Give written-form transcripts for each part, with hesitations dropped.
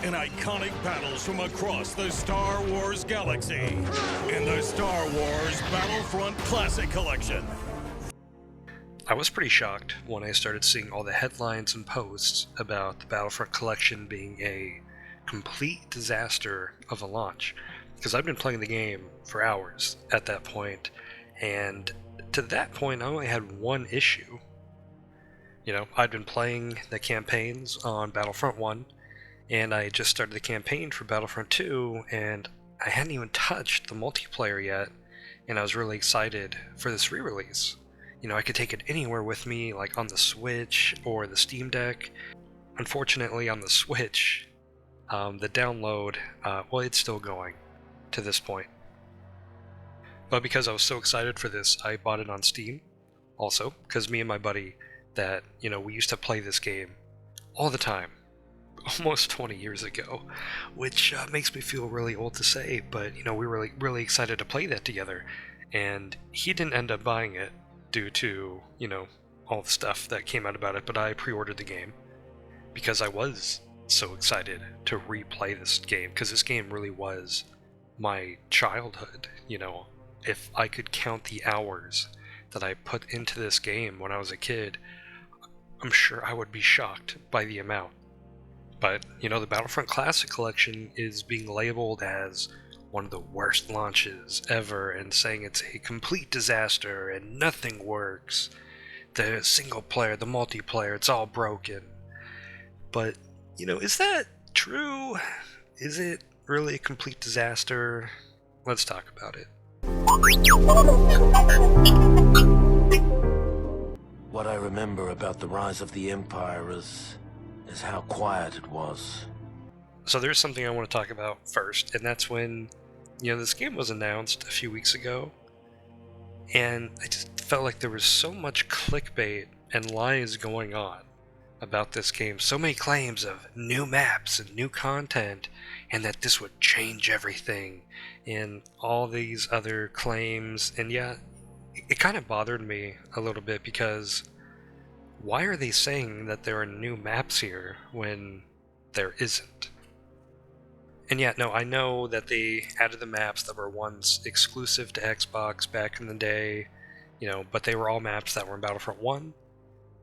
in iconic battles from across the Star Wars galaxy in the Star Wars Battlefront Classic Collection. I was pretty shocked when I started seeing all the headlines and posts about the Battlefront Collection being a complete disaster of a launch, because I've been playing the game for hours at that point, and to that point I only had one issue. I'd been playing the campaigns on Battlefront 1, and I just started the campaign for Battlefront 2, and I hadn't even touched the multiplayer yet, and I was really excited for this re-release. I could take it anywhere with me, like on the Switch or the Steam Deck. Unfortunately, on the Switch, the download, it's still going to this point. But because I was so excited for this, I bought it on Steam. Also, because me and my buddy that, we used to play this game all the time, almost 20 years ago, which makes me feel really old to say, but, we were really excited to play that together. And he didn't end up buying it due to, all the stuff that came out about it, but I pre-ordered the game because I was so excited to replay this game, because this game really was my childhood. If I could count the hours that I put into this game when I was a kid, I'm sure I would be shocked by the amount. But, the Battlefront Classic Collection is being labeled as one of the worst launches ever, and saying it's a complete disaster and nothing works. The single player, the multiplayer, it's all broken. But, is that true? Is it really a complete disaster? Let's talk about it. What I remember about the rise of the Empire is how quiet it was. So there's something I want to talk about first, and that's when, this game was announced a few weeks ago, and I just felt like there was so much clickbait and lies going on about this game. So many claims of new maps and new content, and that this would change everything, and all these other claims. And yeah, it kind of bothered me a little bit, because why are they saying that there are new maps here when there isn't? And yeah, no, I know that they added the maps that were once exclusive to Xbox back in the day, but they were all maps that were in Battlefront 1,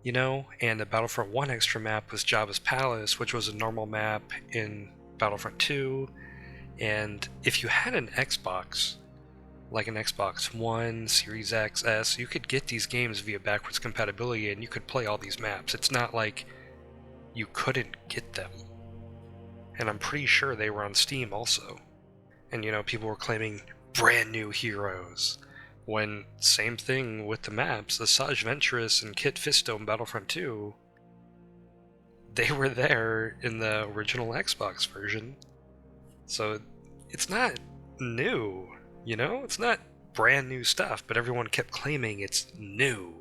and the Battlefront 1 extra map was Jabba's Palace, which was a normal map in Battlefront 2, and if you had an Xbox, like an Xbox One, Series X, S, you could get these games via backwards compatibility, and you could play all these maps. It's not like you couldn't get them. And I'm pretty sure they were on Steam also. And, people were claiming brand new heroes, when same thing with the maps. Asajj Ventress and Kit Fisto in Battlefront 2, they were there in the original Xbox version. So it's not new, it's not brand new stuff, but everyone kept claiming it's new.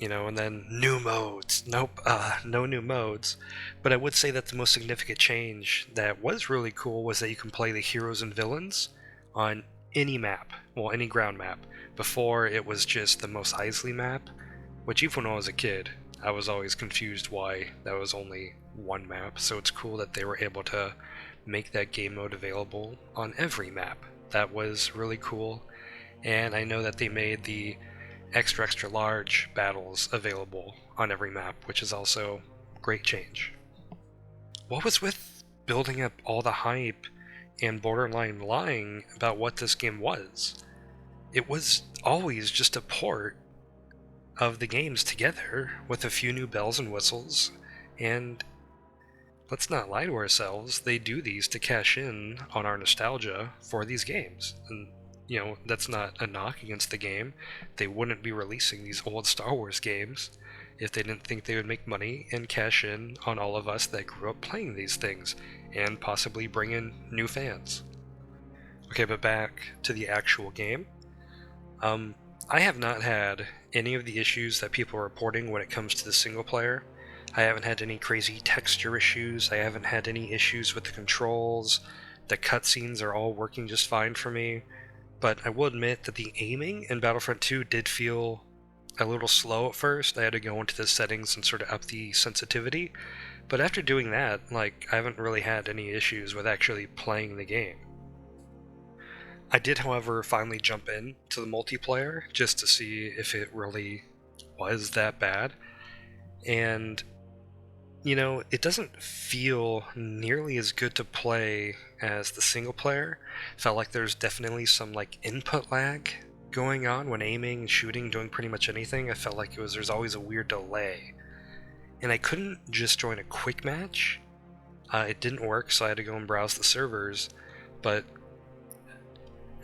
And then new modes. Nope, no new modes. But I would say that the most significant change that was really cool was that you can play the heroes and villains on any map, any ground map. Before, it was just the Mos Eisley map, which even when I was a kid, I was always confused why that was only one map. So it's cool that they were able to make that game mode available on every map. That was really cool. And I know that they made the extra large battles available on every map, which is also great change. What was with building up all the hype and borderline lying about what this game was? It was always just a port of the games together with a few new bells and whistles, and let's not lie to ourselves, they do these to cash in on our nostalgia for these games. And that's not a knock against the game. They wouldn't be releasing these old Star Wars games if they didn't think they would make money and cash in on all of us that grew up playing these things, and possibly bring in new fans. Okay, but back to the actual game. I have not had any of the issues that people are reporting when it comes to the single player. I haven't had any crazy texture issues. I haven't had any issues with the controls. The cutscenes are all working just fine for me. But I will admit that the aiming in Battlefront 2 did feel a little slow at first. I had to go into the settings and sort of up the sensitivity. But after doing that, like, I haven't really had any issues with actually playing the game. I did, however, finally jump in to the multiplayer just to see if it really was that bad. And, you know, it doesn't feel nearly as good to play as the single player. Felt like there's definitely some, like, input lag going on when aiming, shooting, doing pretty much anything. I felt like there's always a weird delay. And I couldn't just join a quick match. It didn't work, so I had to go and browse the servers, but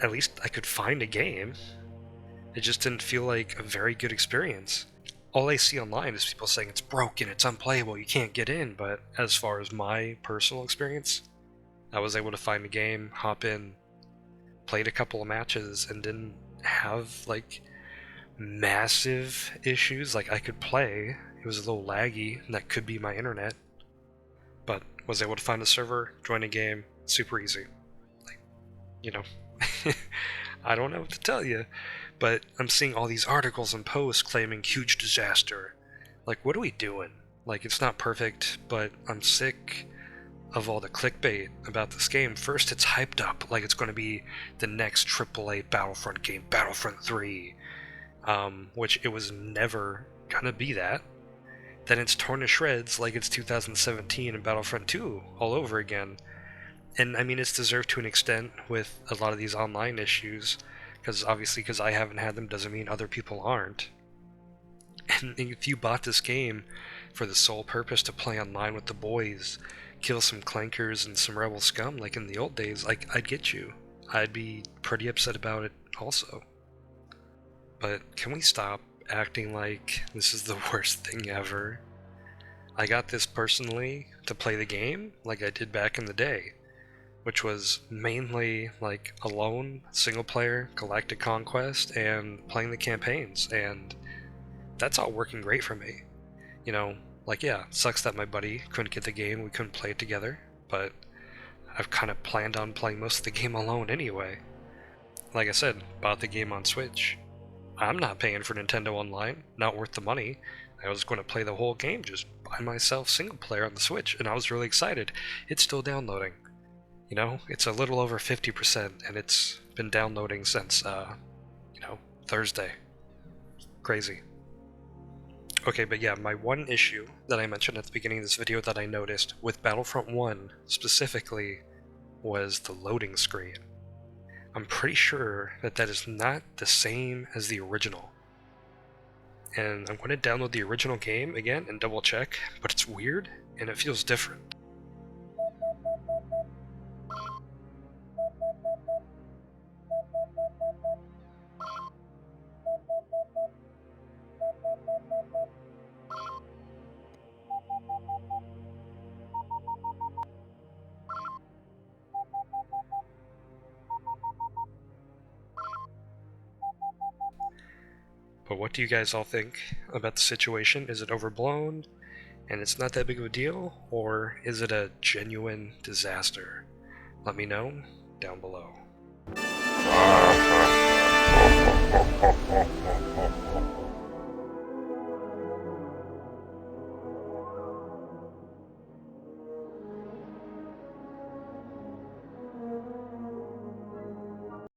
at least I could find a game. It just didn't feel like a very good experience. All I see online is people saying it's broken, it's unplayable, you can't get in, but as far as my personal experience, I was able to find a game, hop in, played a couple of matches, and didn't have, like, massive issues. Like, I could play, it was a little laggy, and that could be my internet, but was able to find a server, join a game, super easy. Like, you know, I don't know what to tell you, but I'm seeing all these articles and posts claiming huge disaster. Like, what are we doing? Like, it's not perfect, but I'm sick of all the clickbait about this game. First, it's hyped up like it's going to be the next AAA Battlefront game, Battlefront 3, which it was never going to be that. Then it's torn to shreds like it's 2017 and Battlefront 2 all over again. And I mean, it's deserved to an extent with a lot of these online issues, because obviously because I haven't had them doesn't mean other people aren't. And if you bought this game for the sole purpose to play online with the boys, kill some clankers and some rebel scum like in the old days, like, I'd get you. I'd be pretty upset about it also. But can we stop acting like this is the worst thing ever? I got this personally to play the game like I did back in the day, which was mainly like alone, single player, galactic conquest, and playing the campaigns, and that's all working great for me. You know, like, yeah, sucks that my buddy couldn't get the game, we couldn't play it together, but I've kind of planned on playing most of the game alone anyway. Like I said, bought the game on Switch. I'm not paying for Nintendo Online, not worth the money. I was going to play the whole game just by myself, single player on the Switch, and I was really excited. It's still downloading. You know, it's a little over 50%, and it's been downloading since, Thursday. Crazy. Okay, but yeah, my one issue that I mentioned at the beginning of this video that I noticed with Battlefront 1 specifically was the loading screen. I'm pretty sure that that is not the same as the original. And I'm going to download the original game again and double check, but it's weird and it feels different. But what do you guys all think about the situation? Is it overblown and it's not that big of a deal, or is it a genuine disaster? Let me know down below.